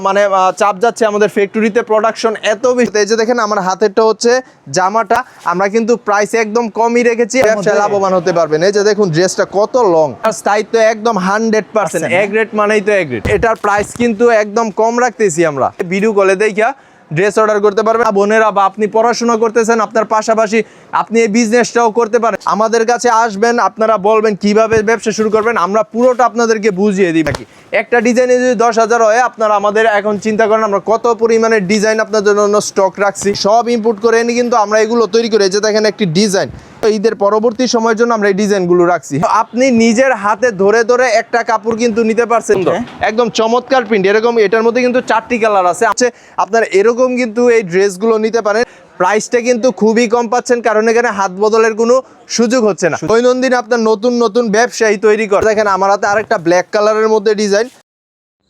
মানে চাপ যাচ্ছে আমাদের ফ্যাক্টরিতে, প্রোডাকশন এত বেশি। এই যে দেখেন আমার হাতেরটা হচ্ছে জামাটা, আমরা কিন্তু প্রাইস একদম কমই রেখেছি, ব্যবসায় লাভবান হতে পারবেন। এই যে দেখুন ড্রেসটা কত লং, আর স্থায়িত্ব একদম 100%, এ গ্রেড মানেই তো এ গ্রেড। এটার প্রাইস কিন্তু একদম কম রাখতেছি আমরা। ভিডিও কলে দেখা ড্রেস অর্ডার করতে পারবেন বোনেরা, বা আপনি পড়াশোনা করতেছেন আপনার পাশাপাশি আপনি এই বিজনেসটাও করতে পারেন। আমাদের কাছে আসবেন, আপনারা বলবেন কিভাবে ব্যবসা শুরু করবেন, আমরা পুরোটা আপনাদেরকে বুঝিয়ে দিই। বাকি একটা ডিজাইনে যদি 10,000 হয়, আপনারা আমাদের এখন চিন্তা করেন আমরা কত পরিমাণে ডিজাইন আপনাদের জন্য স্টক রাখছি, সব ইম্পোর্ট করে এনে কিন্তু আমরা এগুলো তৈরি করে। যে দেখেন একটি ডিজাইন, ঈদের পরবর্তী সময়ের জন্য আমরা এই ডিজাইনগুলো রাখছি। আপনি নিজের হাতে ধরে ধরে একটা কাপড় কিন্তু নিতে পারছেন, একদম চমৎকার প্রিন্ট। এরকম এটার মধ্যে কিন্তু 4টি কালার আছে। আপনার এরকম কিন্তু এই ড্রেসগুলো নিতে পারেন। প্রাইসটা কিন্তু খুবই কম পাচ্ছেন, কারণ এখানে হাত বদলের কোনো সুযোগ হচ্ছে না। দৈনন্দিন আপনার নতুন নতুন ব্যবসায়ী তৈরি করে। দেখেন আমার হাতে আরেকটা ব্ল্যাক কালারের মধ্যে ডিজাইন।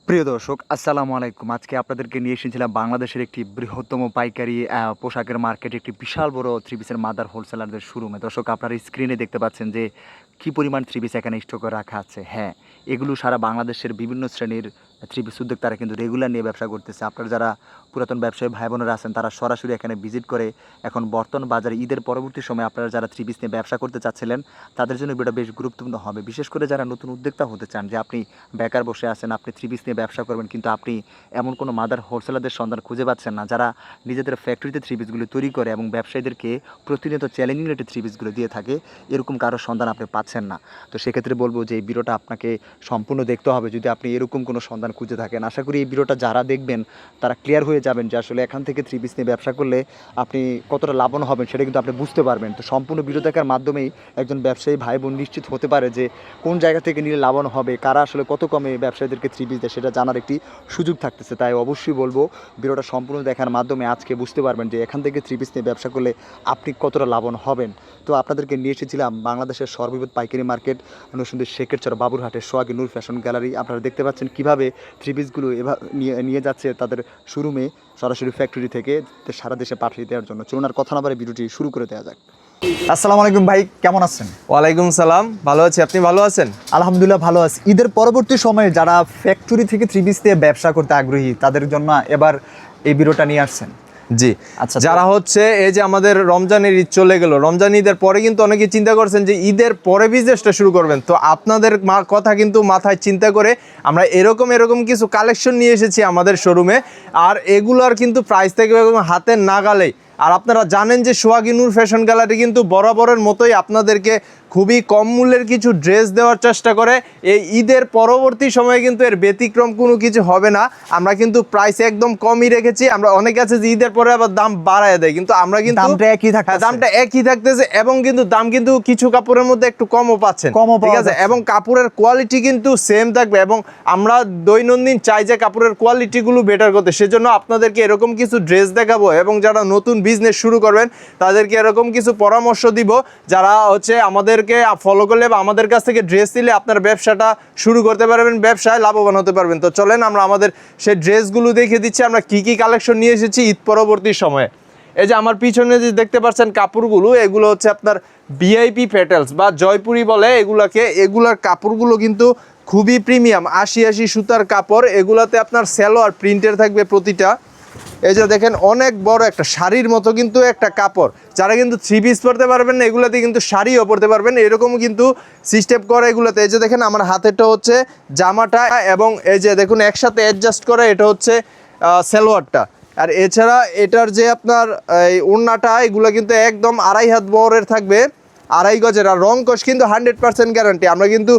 প্রিয় দর্শক, আসসালামু আলাইকুম। আজকে আপনাদেরকে নিয়ে এসেছিলাম বাংলাদেশের একটি বৃহত্তম পাইকারি পোশাকের মার্কেট, একটি বিশাল বড় থ্রি পিসের মাদার হোলসেলারদের শোরুমে। দর্শক, আপনারা স্ক্রিনে দেখতে পাচ্ছেন যে কী পরিমাণ থ্রি পিস এখানে স্টক করে রাখা আছে। হ্যাঁ, এগুলো সারা বাংলাদেশের বিভিন্ন শ্রেণীর থ্রি পিস উদ্যোক্তারা কিন্তু রেগুলার নিয়ে ব্যবসা করতেছে। আপনারা যারা পুরাতন ব্যবসায়ী ভাই বোনেরা আছেন, তারা সরাসরি এখানে ভিজিট করে এখন বর্তমান বাজারে ঈদের পরবর্তী সময় আপনারা যারা থ্রি পিস নিয়ে ব্যবসা করতে চাচ্ছিলেন, তাদের জন্য এটা বেশ গুরুত্বপূর্ণ হবে। বিশেষ করে যারা নতুন উদ্যোক্তা হতে চান, যে আপনি বেকার বসে আছেন, আপনি থ্রি পিস নিয়ে ব্যবসা করবেন, কিন্তু আপনি এমন কোনো মাদার হোলসেলারদের সন্ধান খুঁজে পাচ্ছেন না যারা নিজেদের ফ্যাক্টরিতে থ্রি পিসগুলো তৈরি করে এবং ব্যবসায়ীদেরকে প্রতিনিয়ত চ্যালেঞ্জিং রেটে থ্রি পিসগুলো দিয়ে থাকে। এরকম কারোর সন্ধান আপনি পাচ্ছেন না। তো সেক্ষেত্রে বলবো যে এই ভিডিওটা আপনাকে সম্পূর্ণ দেখতে হবে যদি আপনি এরকম কোনো সন্ধান খুঁজে থাকেন। আশা করি এই ভিডিওটা যারা দেখবেন তারা ক্লিয়ার হয়ে যাবেন যে আসলে এখান থেকে থ্রি পিস নিয়ে ব্যবসা করলে আপনি কতটা লাভবান হবেন সেটা কিন্তু আপনি বুঝতে পারবেন। তো সম্পূর্ণ ভিডিও দেখার মাধ্যমেই একজন ব্যবসায়ী ভাই বোন নিশ্চিত হতে পারে যে কোন জায়গা থেকে নিলে লাভবান হবে, কারা আসলে কত কমে ব্যবসায়ীদেরকে থ্রি পিস দেয় সেটা জানার একটি সুযোগ থাকতেছে। তাই অবশ্যই বলবো ভিডিওটা সম্পূর্ণ দেখার মাধ্যমে আজকে বুঝতে পারবেন যে এখান থেকে থ্রি পিস নিয়ে ব্যবসা করলে আপনি কতটা লাভবান হবেন। তো আপনাদেরকে নিয়ে এসেছিলাম বাংলাদেশের সর্ববৃহৎ পাইকারি মার্কেট নরসিংদীর শেখেরচর বাবুরহাটের সোহাগী নূর ফ্যাশন গ্যালারি। আপনারা দেখতে পাচ্ছেন কীভাবে থ্রি পিসগুলো নিয়ে যাচ্ছে তাদের শোরুমে সরাসরি ফ্যাক্টরি থেকে সারা দেশে পাঠিয়ে দেওয়ার জন্য। চলুন আর কথা না বলে ভিডিওটি শুরু করে দেওয়া যাক। আসসালামু আলাইকুম ভাই, কেমন আছেন? ওয়ালাইকুম সালাম, ভালো আছি, আপনি ভালো আছেন? আলহামদুলিল্লাহ ভালো আছি। ঈদের পরবর্তী সময়ে যারা ফ্যাক্টরি থেকে থ্রি পিস দিয়ে ব্যবসা করতে আগ্রহী তাদের জন্য এবার এই ভিডিওটা নিয়ে আসছেন। জি আচ্ছা, যারা হচ্ছে এই যে আমাদের রমজানের ঈদ চলে গেল, রমজান ঈদের পরে কিন্তু অনেকে চিন্তা করছেন যে ঈদের পরে বিজনেসটা শুরু করবেন। তো আপনাদের কথা কিন্তু মাথায় চিন্তা করে আমরা এরকম কিছু কালেকশন নিয়ে এসেছি আমাদের শোরুমে। আর এগুলোর কিন্তু প্রাইস থেকে হাতের নাগালেই। আর আপনারা জানেন যে সোহাগী নূর ফ্যাশন গ্যালারি কিন্তু বরাবরের মতোই আপনাদেরকে খুবই কম মূল্যের কিছু ড্রেস দেওয়ার চেষ্টা করে। এই ঈদের পরবর্তী সময়ে কিন্তু এর ব্যতিক্রম কোনো কিছু হবে না। আমরা কিন্তু প্রাইস একদম কমই রেখেছি। আমরা অনেক আছে যে ঈদের পরে আবার দাম বাড়ায় দেয়, কিন্তু আমরা কিন্তু দামটা একই থাকতেছে এবং কিন্তু দাম কিন্তু কিছু কাপড়ের মধ্যে একটু কমও পাচ্ছেন, ঠিক আছে? এবং কাপড়ের কোয়ালিটি কিন্তু সেম থাকবে এবং আমরা দৈনন্দিন চাই যে কাপড়ের কোয়ালিটিগুলো বেটার করতে। সেজন্য আপনাদেরকে এরকম কিছু ড্রেস দেখাবো এবং যারা নতুন বিজনেস শুরু করবেন তাদেরকে এরকম কিছু পরামর্শ দিব, যারা হচ্ছে আমাদেরকে ফলো করলে বা আমাদের কাছ থেকে ড্রেস নিলে আপনার ব্যবসাটা শুরু করতে পারবেন, ব্যবসায় লাভবান হতে পারবেন। তো চলেন আমরা আমাদের সেই ড্রেসগুলো দেখিয়ে দিচ্ছি আমরা কি কি কালেকশন নিয়ে এসেছি ঈদ পরবর্তী সময়ে। এই যে আমার পিছনে যে দেখতে পাচ্ছেন কাপড়গুলো, এগুলো হচ্ছে আপনার ভিআইপি প্যাটেলস বা জয়পুরি বলে এগুলাকে। এগুলার কাপড়গুলো কিন্তু খুবই প্রিমিয়াম, 80 সুতার কাপড়। এগুলাতে আপনার সালোয়ার প্রিন্টের থাকবে প্রতিটা। এই যে দেখেন অনেক বড় একটা শাড়ির মতো কিন্তু একটা কাপড়। যারা কিন্তু থ্রি পিস পরতে পারবেন না এগুলাতে কিন্তু শাড়িও পরতে পারবেন, এরকম কিন্তু সিস্টেম করে এগুলোতে। এই যে দেখেন আমার হাতেরটা হচ্ছে জামাটা এবং এই যে দেখুন একসাথে অ্যাডজাস্ট করে, এটা হচ্ছে সালোয়ারটা। আর এছাড়া এটার যে আপনার এই ওড়নাটা, এগুলো কিন্তু একদম 2.5 হাত বহরের থাকবে, 2.5 গজের। আর রং কস কিন্তু 100% গ্যারান্টি। আমরা কিন্তু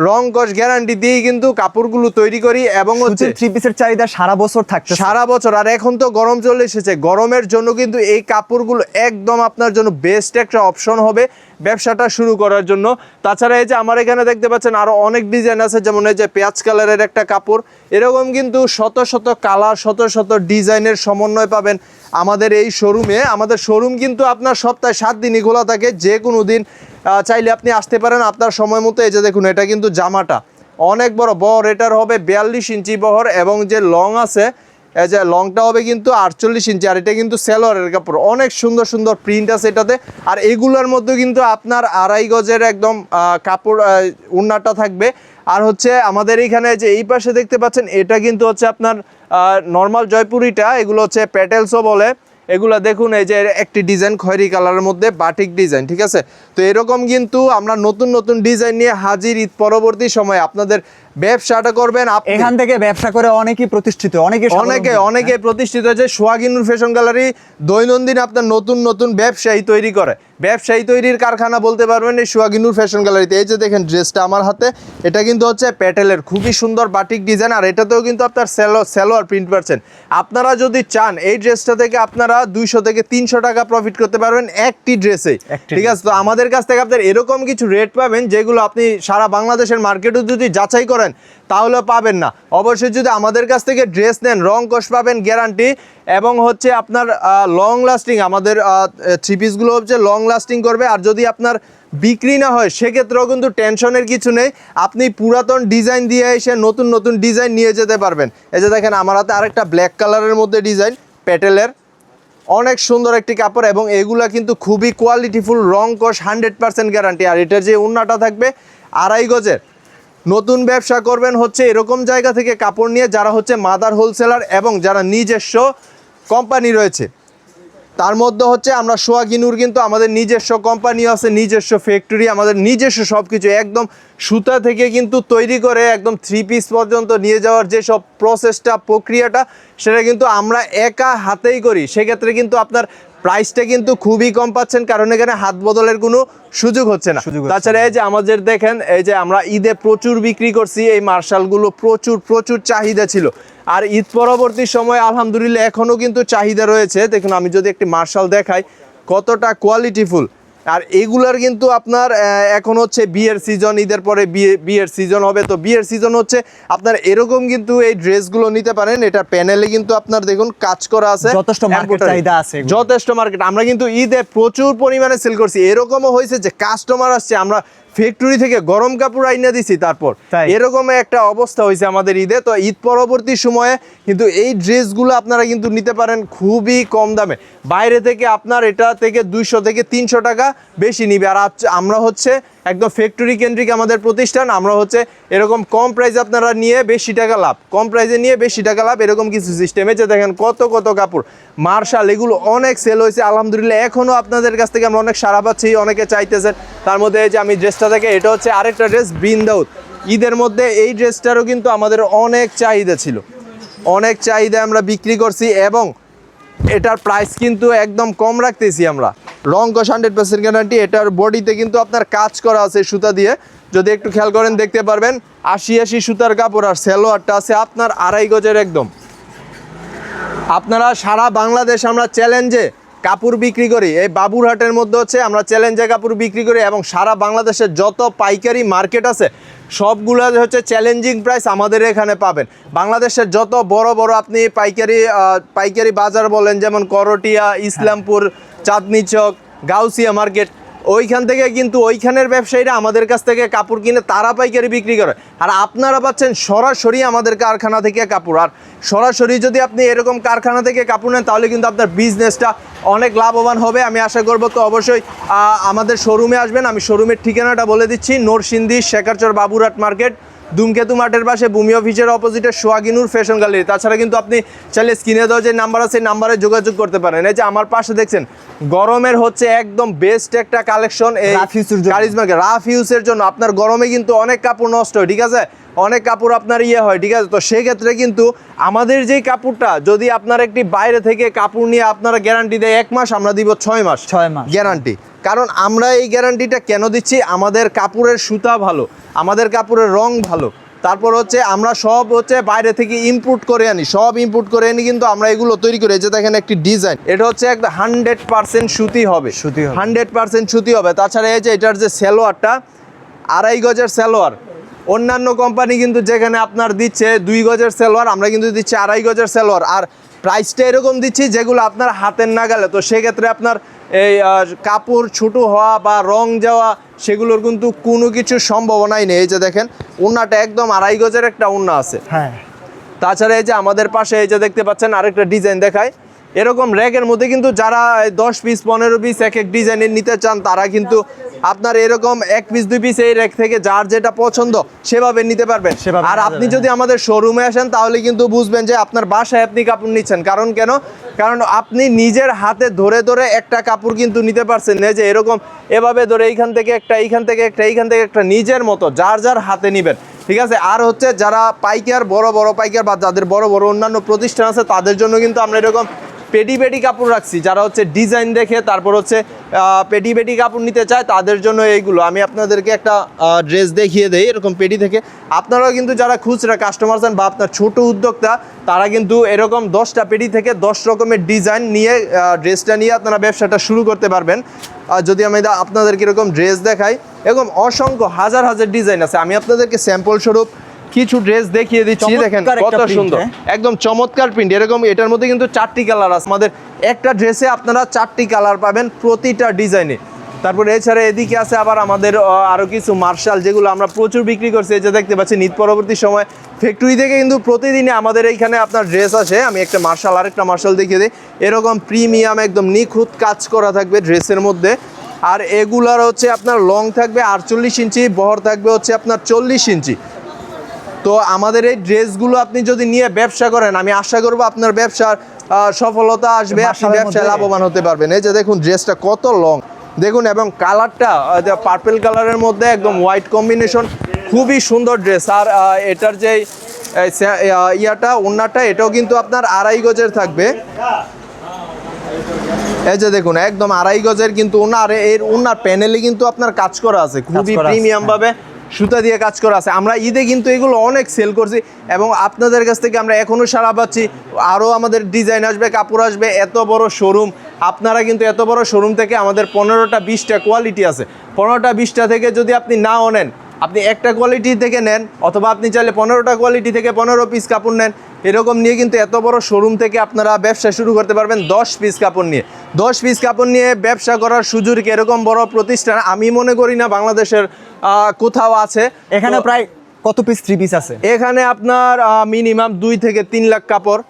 রং কস গ্যারান্টি দিয়েই কিন্তু কাপড়গুলো তৈরি করি এবং হচ্ছে থ্রি পিসের চাহিদা সারা বছর থাকছে, সারা বছর। আর এখন তো গরম চলে এসেছে, গরমের জন্য কিন্তু এই কাপড়গুলো একদম আপনার জন্য বেস্ট একটা অপশন হবে ব্যবসাটা শুরু করার জন্য। তাছাড়া এই যে আমার এখানে দেখতে পাচ্ছেন আরও অনেক ডিজাইন আছে, যেমন এই যে পেঁয়াজ কালারের একটা কাপড়। এরকম কিন্তু শত শত কালার, শত ডিজাইনের সমন্বয় পাবেন আমাদের এই শোরুমে। আমাদের শোরুম কিন্তু আপনার সপ্তাহে 7 দিনই খোলা থাকে, যে কোনো দিন চাইলে আপনি আসতে পারেন আপনার সময় মতো। এই যে দেখুন এটা কিন্তু জামাটা অনেক বড়, এটার হবে 42 ইঞ্চি বহর এবং যে লং আছে এই যে লংটা হবে কিন্তু 48 ইঞ্চি, আর এটা কিন্তু সেলোয়ারের কাপড়, অনেক সুন্দর সুন্দর প্রিন্ট আছে এটাতে। আর এগুলোর মধ্যে কিন্তু আপনার 2.5 গজের একদম কাপড় উন্নাটা থাকবে। আর হচ্ছে আমাদের এইখানে যে এই পাশে দেখতে পাচ্ছেন, এটা কিন্তু হচ্ছে আপনার নর্মাল জয়পুরিটা, এগুলো হচ্ছে প্যাটেলসও বলে। এগুলা দেখুন, এই যে একটি ডিজাইন খয়েরি কালারের মধ্যে বাটিক ডিজাইন, ঠিক আছে। তো এরকম কিন্তু আমরা নতুন নতুন ডিজাইন নিয়ে হাজির ঈদ পরবর্তী সময়। আপনাদের ব্যবসাটা করবেন এখান থেকে ব্যবসা করে অনেকেই প্রতিষ্ঠিত, অনেকে প্রতিষ্ঠিত হয়েছে। সোহাগিনুর ফ্যাশন গ্যালারি দৈনন্দিন আপনার নতুন নতুন ব্যবসায়ী তৈরি করে, ব্যবসায়ী তৈরির কারখানা বলতে পারবেন এই সোহাগিনুর ফ্যাশন গ্যালারিতে। এই যে দেখেন ড্রেসটা আমার হাতে, এটা কিন্তু হচ্ছে প্যাটেলের খুবই সুন্দর বাটিক ডিজাইন, আর এটাতেও কিন্তু আপনার সালোয়ার প্রিন্ট পাচ্ছেন। আপনারা যদি চান এই ড্রেসটা থেকে আপনারা 200 থেকে 300 টাকা প্রফিট করতে পারবেন একটি ড্রেসে, ঠিক আছে। তো আমাদের কাছ থেকে আপনার এরকম কিছু রেট পাবেন যেগুলো আপনি সারা বাংলাদেশের মার্কেটে যদি যাচাই করেন তাহলে পাবেন না। অবশ্যই যদি আমাদের কাছ থেকে ড্রেস নেন, রং কষ পাবেন গ্যারান্টি, এবং হচ্ছে আপনার লং লাস্টিং, আমাদের থ্রি পিসগুলো হচ্ছে লং লাস্টিং করবে। আর যদি আপনার বিক্রি না হয় সেক্ষেত্রেও কিন্তু টেনশনের কিছু নেই, আপনি পুরাতন ডিজাইন দিয়ে এসে নতুন নতুন ডিজাইন নিয়ে যেতে পারবেন। এই যে দেখেন আমার হাতে আরেকটা ব্ল্যাক কালারের মধ্যে ডিজাইন প্যাটেলের, অনেক সুন্দর একটি কাপড়, এবং এগুলা কিন্তু খুবই কোয়ালিটিফুল, রং কষ 100% গ্যারান্টি। আর এটার যে উন্নাটা থাকবে 2.5 গজের। নতুন ব্যবসা করবেন হচ্ছে এরকম জায়গা থেকে কাপড় নিয়ে, যারা হচ্ছে মাদার হোলসেলার এবং যারা নিজস্ব কোম্পানি রয়েছে। তার মধ্যে হচ্ছে আমরা সোহাগিনুর কিন্তু আমাদের নিজস্ব কোম্পানি আছে, নিজস্ব ফ্যাক্টরি, আমাদের নিজস্ব সব কিছু, একদম সুতা থেকে কিন্তু তৈরি করে একদম 3 পিস পর্যন্ত নিয়ে যাওয়ার যে সব প্রসেসটা, প্রক্রিয়াটা, সেটা কিন্তু আমরা একা হাতেই করি। সেক্ষেত্রে কিন্তু আপনার প্রাইসটা কিন্তু খুবই কম পাচ্ছেন, কারণ এখানে হাত বদলের কোনো সুযোগ হচ্ছে না। তাছাড়া এই যে আমাদের দেখেন, এই যে আমরা ঈদে প্রচুর বিক্রি করছি এই মার্শালগুলো, প্রচুর প্রচুর চাহিদা ছিল। আর ঈদ পরবর্তী সময় আলহামদুলিল্লাহ এখনও কিন্তু চাহিদা রয়েছে। দেখুন আমি যদি একটি মার্শাল দেখাই কতটা কোয়ালিটিফুল। আর এগুলার কিন্তু আপনার এখন হচ্ছে বিয়ের সিজন, ঈদের পরে বিয়ের সিজন হবে। তো বিয়ের সিজন হচ্ছে আপনার এরকম কিন্তু এই ড্রেসগুলো নিতে পারেন। এটা প্যানেলে কিন্তু আপনার দেখুন কাজ করা আছে, যথেষ্ট মার্কেট চাহিদা আছে, যথেষ্ট মার্কেট। আমরা কিন্তু ঈদে প্রচুর পরিমাণে সেল করছি। এরকমও হয়েছে যে কাস্টমার আসছে, আমরা ফ্যাক্টরি থেকে গরম কাপড় আইনা দিছি, তারপর এরকম একটা অবস্থা হয়েছে আমাদের ঈদে। তো ঈদ পরবর্তী সময়ে কিন্তু এই ড্রেসগুলো আপনারা কিন্তু নিতে পারেন খুবই কম দামে। বাইরে থেকে আপনার এটা থেকে 200 থেকে 300 টাকা বেশি নিবে। আর আমরা হচ্ছে একদম ফ্যাক্টরি কেন্দ্রিক আমাদের প্রতিষ্ঠান। আমরা হচ্ছে এরকম কম প্রাইসে আপনারা নিয়ে বেশি টাকা লাভ, কম প্রাইসে নিয়ে বেশি টাকা লাভ, এরকম কিছু সিস্টেমে। যে দেখেন কত কত কাপড় মার্শাল, এগুলো অনেক সেল হয়েছে আলহামদুলিল্লাহ। এখনও আপনাদের কাছ থেকে আমরা অনেক সাড়া পাচ্ছি, অনেকে চাইতেছেন। তার মধ্যে যে আমি ড্রেসটা থেকে, এটা হচ্ছে আরেকটা ড্রেস বৃন্দাউত। ঈদের মধ্যে এই ড্রেসটারও কিন্তু আমাদের অনেক চাহিদা ছিল, অনেক চাহিদা আমরা বিক্রি করছি, এবং এটার প্রাইস কিন্তু একদম কম রাখতেছি আমরা। রং কষ 100% গ্যারান্টি। এটার বডিতে কিন্তু আপনার কাজ করা আছে সুতা দিয়ে, যদি একটু খেয়াল করেন দেখতে পারবেন 80 সুতার কাপড়। আর সালোয়ারটা আছে আপনার 2.5 গজের একদম। আপনারা সারা বাংলাদেশ আমরা চ্যালেঞ্জে কাপড় বিক্রি করি, এই বাবুরহাটের মধ্যে হচ্ছে আমরা চ্যালেঞ্জে কাপড় বিক্রি করি, এবং সারা বাংলাদেশের যত পাইকারি মার্কেট আছে সবগুলো হচ্ছে চ্যালেঞ্জিং প্রাইস আমাদের এখানে পাবেন। বাংলাদেশের যত বড় বড় আপনি পাইকারি বাজার বলেন, যেমন করটিয়া, ইসলামপুর, চাঁদনি চক, গাউসিয়া মার্কেট, ওইখান থেকে কিন্তু ওইখানের ব্যবসায়ীরা আমাদের কাছ থেকে কাপড় কিনে তারা পাইকারি বিক্রি করে। আর আপনারা পাচ্ছেন সরাসরি আমাদের কারখানা থেকে কাপড়। আর সরাসরি যদি আপনি এরকম কারখানা থেকে কাপড় নেন তাহলে কিন্তু আপনার বিজনেসটা অনেক লাভবান হবে, আমি আশা করব। তো অবশ্যই আমাদের শোরুমে আসবেন। আমি শোরুমের ঠিকানাটা বলে দিচ্ছি, নরসিংদী শেখারচর বাবুরহাট মার্কেট, ধূমকেতু মাঠের পাশে ভূমি অফিসের অপোজিটে সোহাগিনুর ফ্যাশন গ্যালারি। তাছাড়া কিন্তু আপনি চাইলে স্ক্রিনে দেওয়া যে নাম্বার আছে, নাম্বারে যোগাযোগ করতে পারেন। এই যে আমার পাশে দেখছেন গরমের হচ্ছে একদম বেস্ট একটা কালেকশন, এই কারিজমাকে রাফ ইউজের জন্য। আপনার গরমে কিন্তু অনেক কাপড় নষ্ট হয়, ঠিক আছে, অনেক কাপড় আপনার হয়, ঠিক আছে। তো সেক্ষেত্রে কিন্তু আমাদের যেই কাপড়টা, যদি আপনার একটি বাইরে থেকে কাপড় নিয়ে আপনারা গ্যারান্টি দেয় 1 মাস, আমরা দিব 6 মাস গ্যারান্টি। কারণ আমরা এই গ্যারান্টিটা কেন দিচ্ছি, আমাদের কাপড়ের সুতা ভালো, আমাদের কাপড়ের রং ভালো, তারপর হচ্ছে আমরা সব হচ্ছে বাইরে থেকে ইম্পোর্ট করে আনি, সব ইম্পোর্ট করে আনি কিন্তু আমরা এগুলো তৈরি করে। যে দেখেন একটি ডিজাইন, এটা হচ্ছে একদম 100% সুতি হবে, 100% সুতি হবে। তাছাড়া এই যে এটার যে সালোয়ারটা 2.5 গজের সালোয়ার, অন্যান্য কোম্পানি কিন্তু যেখানে আপনার দিচ্ছে 2 গজের সালোয়ার, আমরা কিন্তু দিচ্ছি 2.5 গজের সালোয়ার। আর প্রাইসটা এরকম দিচ্ছি যেগুলো আপনার হাতের নাগালে। তো সেক্ষেত্রে আপনার এই কাপড় ছোটো হওয়া বা রং যাওয়া সেগুলোর কিন্তু কোনো কিছু সম্ভাবনাই নেই। এই যে দেখেন ওন্নাটা একদম 2.5 গজের একটা ওন্না আছে, হ্যাঁ তাছাড়া এই যে আমাদের পাশে এই যে দেখতে পাচ্ছেন আরেকটা ডিজাইন দেখায়, এরকম র্যাকের মধ্যে কিন্তু যারা 10 পিস 15 পিস এক এক ডিজাইনের নিতে চান তারা কিন্তু আপনার এরকম 1 পিস 2 পিস এই র্যাক থেকে যার যেটা পছন্দ সেভাবে নিতে পারবেন। সেভাবে আর নেওয়া আপনি যাবে, যদি আমাদের শোরুমে আসেন তাহলে কিন্তু বুঝবেন যে আপনার বাসায় আপনি কাপড় নিচ্ছেন। কারণ কেন? কারণ আপনি নিজের হাতে ধরে ধরে একটা কাপড় কিন্তু নিতে পারছেন না, যে এরকম এভাবে ধরে এইখান থেকে একটা, এইখান থেকে একটা, এইখান থেকে একটা, নিজের মতো যার যার হাতে নেবেন, ঠিক আছে। আর হচ্ছে যারা পাইকার, বড় বড় পাইকার বা যাদের বড় বড় অন্যান্য প্রতিষ্ঠান আছে তাদের জন্য কিন্তু আমরা এরকম পেটি পেটি কাপড় রাখছি। যারা হচ্ছে ডিজাইন দেখে তারপর হচ্ছে পেটি পেটি কাপড় নিতে চায় তাদের জন্য এইগুলো। আমি আপনাদেরকে একটা ড্রেস দেখিয়ে দেই এরকম পেটি থেকে। আপনারাও কিন্তু যারা খুচরা কাস্টমার আছেন বা আপনার ছোট উদ্যোক্তা তারা কিন্তু এরকম 10টা পেটি থেকে 10 রকমের ডিজাইন নিয়ে ড্রেসটা নিয়ে আপনারা ব্যবসাটা শুরু করতে পারবেন। যদি আমি আপনাদেরকে এরকম ড্রেস দেখাই, এরকম অসংখ্য হাজার হাজার ডিজাইন আছে। আমি আপনাদেরকে স্যাম্পল স্বরূপ কিছু ড্রেস দেখিয়ে দিচ্ছি, দেখেন চমৎকার একটা কত print, সুন্দর, একদম চমৎকার প্রিন্ট। এরকম এটার মধ্যে কিন্তু 4টি কালার আছে। আমাদের একটা ড্রেসে আপনারা 4টি কালার পাবেন প্রতিটা ডিজাইনে। তারপরে এছাড়া এদিকে আছে আবার আমাদের আরও কিছু মার্শাল, যেগুলো আমরা প্রচুর বিক্রি করছি। এই যে দেখতে পাচ্ছি ঈদ পরবর্তী সময় ফ্যাক্টরি থেকে কিন্তু প্রতিদিনে আমাদের এইখানে আপনার ড্রেস আসে। আমি একটা মার্শাল, আরেকটা মার্শাল দেখিয়ে দিই। এরকম প্রিমিয়াম একদম নিখুঁত কাজ করা থাকবে ড্রেসের মধ্যে। আর এগুলার হচ্ছে আপনার লং থাকবে 48 ইঞ্চি, বহর থাকবে হচ্ছে আপনার 40 ইঞ্চি। তো আমাদের এই ড্রেসগুলো আপনি যদি নিয়ে ব্যবসা করেন, আমি আশা করবো আপনার ব্যবসার সফলতা আসবে, আপনি মার্শালের ব্যবসায় মধ্যে- লাভবান হতে পারবেন। এই যে দেখুন ড্রেসটা কত লং দেখুন, এবং কালারটা পার্পল কালারের মধ্যে একদম হোয়াইট কম্বিনেশন, খুবই সুন্দর ড্রেস। আর এটার যে ইয়াটা ওন্নাটা এটাও কিন্তু আপনার 2.5 গজের থাকবে। এই যে দেখুন একদম 2.5 গজের কিন্তু ওন্না। আর এর ওন্নার প্যানেলে কিন্তু আপনার কাজ করা আছে, খুবই করা আছে, প্রিমিয়াম ভাবে সুতা দিয়ে কাজ করা আছে। আমরা ঈদে কিন্তু এগুলো অনেক সেল করছি এবং আপনাদের কাছ থেকে আমরা এখনও সাড়া পাচ্ছি। আরও আমাদের ডিজাইন আসবে, কাপড় আসবে। এত বড় শোরুম, আপনারা কিন্তু এত বড় শোরুম থেকে আমাদের 15টা 20টা কোয়ালিটি আছে। 15টা 20টা থেকে যদি আপনি নাও নেন, আপনি একটা কোয়ালিটি থেকে নেন, অথবা আপনি চাইলে 15টা কোয়ালিটি থেকে 15 পিস কাপড় নেন, এরকম নিয়ে কিন্তু এত বড় শোরুম থেকে আপনারা ব্যবসা শুরু করতে পারবেন 10 পিস কাপড় নিয়ে। 10 পিস কাপড় নিয়ে ব্যবসা করার সুযোগ এরকম বড় প্রতিষ্ঠান আমি মনে করি না বাংলাদেশের কোথাও আছে। এখানে তো প্রায় কত পিস 3 পিস আছে? এখানে আপনার মিনিমাম 2 থেকে 3 লাখ কাপড়,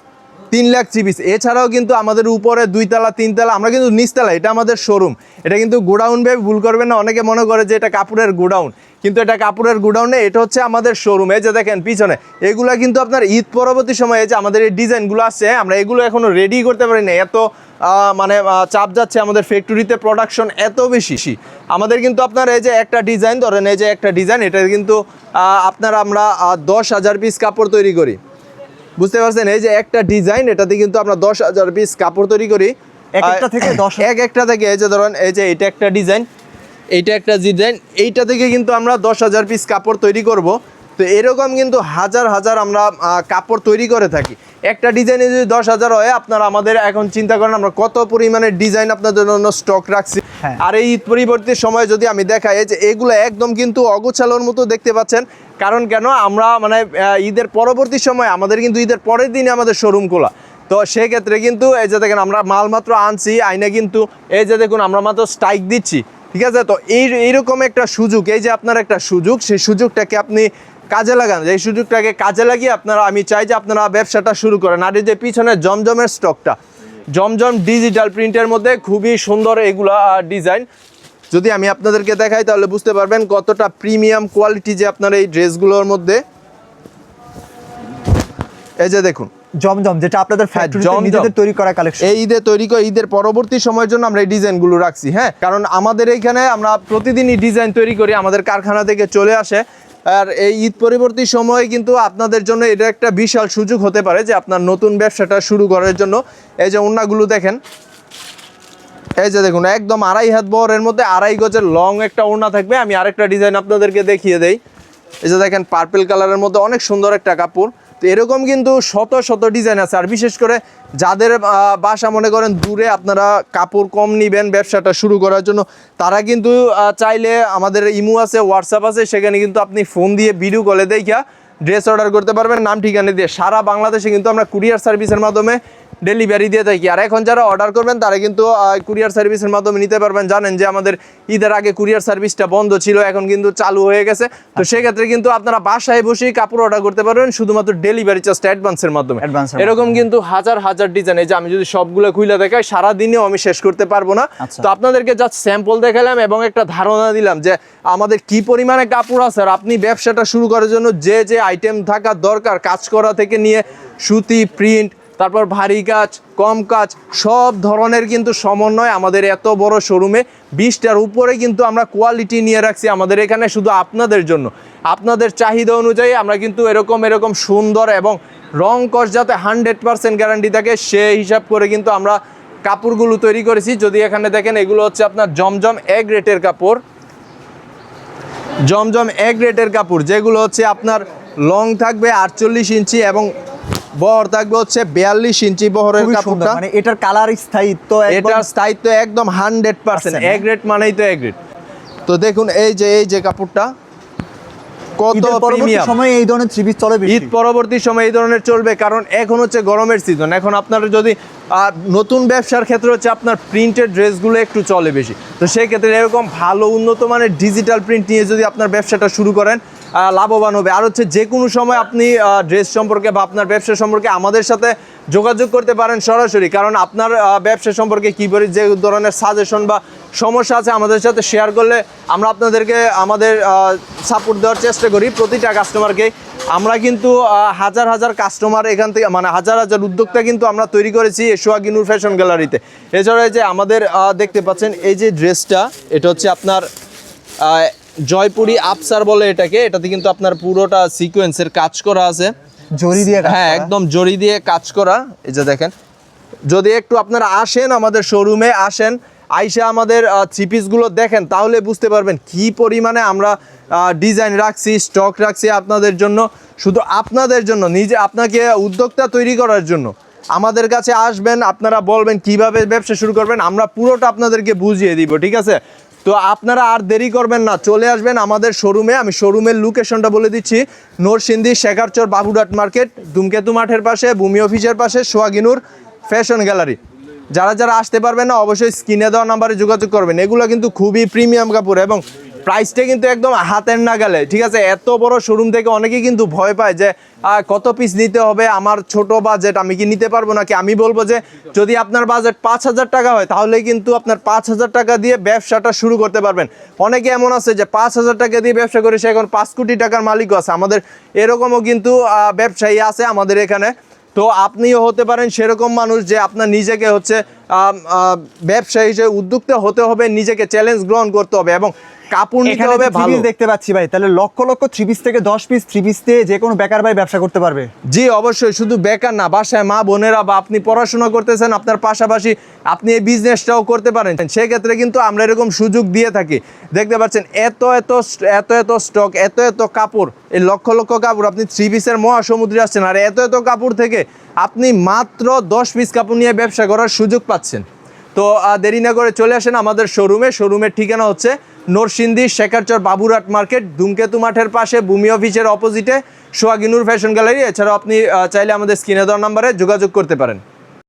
3 লাখ 3 পিস। এছাড়াও কিন্তু আমাদের উপরে 2 তলা 3 তলা, আমরা কিন্তু নিচতলা, এটা আমাদের শোরুম। এটা কিন্তু গোডাউন ভেবে ভুল করবেন না, অনেকে মনে করে যে এটা কাপড়ের গোডাউন, কিন্তু এটা কাপড়ের গোডাউন নেই, এটা হচ্ছে আমাদের শোরুম। এই যে দেখেন পিছনে এগুলা কিন্তু আপনার ঈদ পরবর্তী সময়ে যে আমাদের এই ডিজাইনগুলো আসছে, আমরা এগুলো এখনো রেডি করতে পারি না। এত মানে চাপ যাচ্ছে আমাদের ফ্যাক্টরিতে, প্রোডাকশন এত বেশি। আমাদের কিন্তু আপনার এই যে একটা ডিজাইন ধরেন, এই যে একটা ডিজাইন, এটা কিন্তু আপনার আমরা 10,000 পিস কাপড় তৈরি করি, বুঝতে পারছেন? এই যে একটা ডিজাইন, এটাতে কিন্তু আমরা 10,000 পিস কাপড় তৈরি করি। এক একটা থেকে 10 একটা থেকে, এই যে ধরেন এই যে এটা একটা ডিজাইন, এইটা একটা ডিজাইন, এইটা থেকে কিন্তু আমরা 10,000 পিস কাপড় তৈরি করব। তো এরকম কিন্তু হাজার হাজার আমরা কাপড় তৈরি করে থাকি। একটা ডিজাইনে যদি 10,000 হয়, আপনারা আমাদের এখন চিন্তা করেন আমরা কত পরিমাণে ডিজাইন আপনাদের জন্য স্টক রাখছি। হ্যাঁ। আর এই ঈদ পরিবর্তী সময় যদি আমি দেখাই, যে এগুলো একদম কিন্তু অগোছালোর মতো দেখতে পাচ্ছেন। কারণ কেন, আমরা মানে ঈদের পরবর্তী সময় আমাদের কিন্তু ঈদের পরের দিনে আমাদের শোরুম খোলা। তো সেক্ষেত্রে কিন্তু এই যে দেখেন আমরা মাল মাত্র আনছি আইনে, কিন্তু এই যে দেখুন আমরা মাত্র স্ট্রাইক দিচ্ছি, ঠিক আছে? তো এইরকম একটা সুযোগ, এই যে আপনার একটা সুযোগ, সেই সুযোগটাকে আপনি কাজে লাগান। এই সুযোগটাকে কাজে লাগিয়ে আপনারা, আমি চাই যে আপনারা ব্যবসাটা শুরু করেন। আর এই যে পিছনে জমজমের স্টকটা, জমজম ডিজিটাল প্রিন্টের মধ্যে খুবই সুন্দর এগুলা ডিজাইন। যদি আমি আপনাদেরকে দেখাই তাহলে বুঝতে পারবেন কতটা প্রিমিয়াম কোয়ালিটি যে আপনার এই ড্রেসগুলোর মধ্যে। এই যে দেখুন জমজম, যেটা আপনাদের ফ্যাক্টরিতে জমজম। নিজেদের তৈরি করা কালেকশন। এই ঈদে তৈরি করে ঈদের পরবর্তী সময়ের জন্য আমরা এই ডিজাইনগুলো রাখছি। হ্যাঁ, কারণ আমাদের এইখানে আমরা প্রতিদিনই ডিজাইন তৈরি করি, আমাদের কারখানা থেকে চলে আসে। আর এই ঈদ পরবর্তী সময়ে কিন্তু আপনাদের জন্য এটা একটা বিশাল সুযোগ হতে পারে যে আপনার নতুন ব্যবসাটা শুরু করার জন্য। এই যে ওড়নাগুলো দেখেন, এই যে দেখুন একদম 2.5 হাত বহরের মধ্যে 2.5 গজের লং একটা ওড়না থাকবে। আমি আরেকটা ডিজাইন আপনাদেরকে দেখিয়ে দেই। এই যে দেখেন পার্পল কালারের মধ্যে অনেক সুন্দর একটা কাপড়। তো এরকম কিন্তু শত শত ডিজাইন আছে। আর বিশেষ করে যাদের বাসা মনে করেন দূরে, আপনারা কাপড় কম নেবেন ব্যবসাটা শুরু করার জন্য, তারা কিন্তু চাইলে আমাদের ইমো আছে, হোয়াটসঅ্যাপ আছে, সেখানে কিন্তু আপনি ফোন দিয়ে ভিডিও কলে দেখা ড্রেস অর্ডার করতে পারবেন নাম ঠিকানা দিয়ে। সারা বাংলাদেশে কিন্তু আমরা কুরিয়ার সার্ভিসের মাধ্যমে ডেলিভারি দিয়ে থাকি। আর এখন যারা অর্ডার করবেন তারা কিন্তু কুরিয়ার সার্ভিসের মাধ্যমে নিতে পারবেন। জানেন যে আমাদের ঈদের আগে কুরিয়ার সার্ভিসটা বন্ধ ছিল, এখন কিন্তু চালু হয়ে গেছে। তো সেক্ষেত্রে কিন্তু আপনারা বাসায় বসেই কাপড় অর্ডার করতে পারবেন শুধুমাত্র ডেলিভারি চার্জটা অ্যাডভান্সের মাধ্যমে। এরকম কিন্তু হাজার হাজার ডিজাইন, এই যে আমি যদি সবগুলো খুলে দেখাই সারাদিনেও আমি শেষ করতে পারবো না। তো আপনাদেরকে জাস্ট স্যাম্পল দেখালাম এবং একটা ধারণা দিলাম যে আমাদের কি পরিমাণে কাপড় আছে। আর আপনি ব্যবসাটা শুরু করার জন্য যে যে আইটেম থাকা দরকার, কাজ করা থেকে নিয়ে সুতি, প্রিন্ট, তারপর ভারী কাজ, কম কাজ, সব ধরনের কিন্তু সমন্বয় আমাদের এত বড় শোরুমে। 20টার উপরে কিন্তু আমরা কোয়ালিটি নিয়ে রাখছি আমাদের এখানে শুধু আপনাদের জন্য। আপনাদের চাহিদা অনুযায়ী আমরা কিন্তু এরকম সুন্দর এবং রং কস যাতে 100% গ্যারান্টি থাকে সেই হিসাব করে কিন্তু আমরা কাপড়গুলো তৈরি করেছি। যদি এখানে দেখেন এগুলো হচ্ছে আপনার জমজম এ গ্রেডের কাপড়, জমজম এ গ্রেডের কাপড়, যেগুলো হচ্ছে আপনার লং থাকবে 48 ইঞ্চি এবং বহর থাকবে হচ্ছে 42 ইঞ্চি বহরের কাপড়টা। মানে এটার কালার স্থায়িত্ব, এটার স্থায়িত্ব একদম 100%। এ গ্রেড মানেই তো এ গ্রেড। তো দেখুন এই যে কাপড়টা কত প্রিমিয়াম। সময় এই ধরনের থ্রি পিস চলে বেশি, ঈদ পরবর্তী সময় এই ধরনের চলবে, কারণ এখন হচ্ছে গরমের সিজন। এখন আপনারা যদি নতুন ব্যবসার ক্ষেত্রে হচ্ছে আপনার প্রিন্টেড ড্রেসগুলো একটু চলে বেশি। তো সেই ক্ষেত্রে এরকম ভালো উন্নত মানের ডিজিটাল প্রিন্ট নিয়ে যদি আপনার ব্যবসাটা শুরু করেন লাভবান হবে। আর হচ্ছে যে কোনো সময় আপনি ড্রেস সম্পর্কে বা আপনার ব্যবসা সম্পর্কে আমাদের সাথে যোগাযোগ করতে পারেন সরাসরি, কারণ আপনার ব্যবসা সম্পর্কে কী করে যে ধরনের সাজেশন বা সমস্যা আছে আমাদের সাথে শেয়ার করলে আমরা আপনাদেরকে আমাদের সাপোর্ট দেওয়ার চেষ্টা করি প্রতিটা কাস্টমারকে। আমরা কিন্তু হাজার হাজার কাস্টমার এখান থেকে, মানে হাজার হাজার উদ্যোক্তা কিন্তু আমরা তৈরি করেছি সোহাগী নূর ফ্যাশন গ্যালারিতে। এছাড়া যে আমাদের দেখতে পাচ্ছেন এই যে ড্রেসটা, এটা হচ্ছে আপনার জয়পুরি আফসার বলে এটাতে কিন্তু আপনার পুরোটা সিকোয়েন্সের কাজ করা আছে, জরি দিয়ে। হ্যাঁ, একদম জরি দিয়ে কাজ করা। এই যে দেখেন, যদি একটু আপনারা আসেন আমাদের শোরুমে, আসেন আইসা আমাদের থ্রি পিসগুলো দেখেন তাহলে বুঝতে পারবেন কি পরিমাণে আমরা ডিজাইন রাখছি, স্টক রাখছি আপনাদের জন্য, শুধু আপনাদের জন্য, নিজে আপনাকে উদ্যোক্তা তৈরি করার জন্য। আমাদের কাছে আসবেন, আপনারা বলবেন কিভাবে ব্যবসা শুরু করবেন, আমরা পুরোটা আপনাদেরকে বুঝিয়ে দিব, ঠিক আছে? তো আপনারা আর দেরি করবেন না, চলে আসবেন আমাদের শোরুমে। আমি শোরুমের লোকেশনটা বলে দিচ্ছি, নরসিংদী শেখারচর বাবুরহাট মার্কেট, ধূমকেতু মাঠের পাশে, ভূমি অফিসের পাশে, সোহাগী নূর ফ্যাশন গ্যালারি। যারা আসতে পারবেন না অবশ্যই স্ক্রিনে দেওয়া নাম্বারে যোগাযোগ করবেন। এগুলো কিন্তু খুবই প্রিমিয়াম কাপড় এবং প্রাইসটা কিন্তু একদম হাতের নাগালে, ঠিক আছে? এত বড় শোরুম থেকে অনেকেই কিন্তু ভয় পায় যে কত পিস নিতে হবে, আমার ছোট বাজেট, আমি কি নিতে পারবো নাকি। আমি বলবো যে যদি আপনার বাজেট 5,000 টাকা হয় তাহলে কিন্তু আপনার 5,000 টাকা দিয়ে ব্যবসাটা শুরু করতে পারবেন। অনেকে এমন আছে যে 5,000 টাকা দিয়ে ব্যবসা করে সে এখন 5 কোটি টাকার মালিকও আছে। আমাদের এরকমও কিন্তু ব্যবসায়ী আছে আমাদের এখানে। তো আপনিও হতে পারেন সেরকম মানুষ যে আপনার নিজেকে হচ্ছে ব্যবসা হিসেবে উদ্যোক্তা হতে হবে, নিজেকে চ্যালেঞ্জ গ্রহণ করতে হবে এবং কাপড় নিতে হবে ভালো। দেখতে পাচ্ছি ভাই, তাহলে লক্ষ লক্ষ থ্রি পিস থেকে 10 পিস থ্রি পিস দিয়ে যে কোনো বেকার ভাই ব্যবসা করতে পারবে। জি অবশ্যই, শুধু বেকার না, বাসায় মা বোনেরা বা আপনি পড়াশোনা করতেছেন, আপনার পাশাপাশি আপনি এই বিজনেসটাও করতে পারেন। সেক্ষেত্রে কিন্তু আমরা এরকম সুযোগ দিয়ে থাকি। দেখতে পাচ্ছেন এত স্টক, এত কাপড়, এই লক্ষ লক্ষ কাপড়। আপনি থ্রি পিসের মহাসমুদ্রে আসছেন আর এত কাপড় থেকে আপনি মাত্র 10 পিস কাপড় নিয়ে ব্যবসা করার সুযোগ পাচ্ছেন। তো দেরি না করে চলে আসেন আমাদের শোরুমের ঠিকানা হচ্ছে নরসিংদী শেখারচর বাবুরহাট মার্কেট, ধূমকেতু মাঠের পাশে, ভূমি অফিসের অপোজিটে, সোহাগী নূর ফ্যাশন গ্যালারি। এছাড়াও আপনি চাইলে আমাদের স্ক্রিনে দেওয়া নাম্বারে যোগাযোগ করতে পারেন।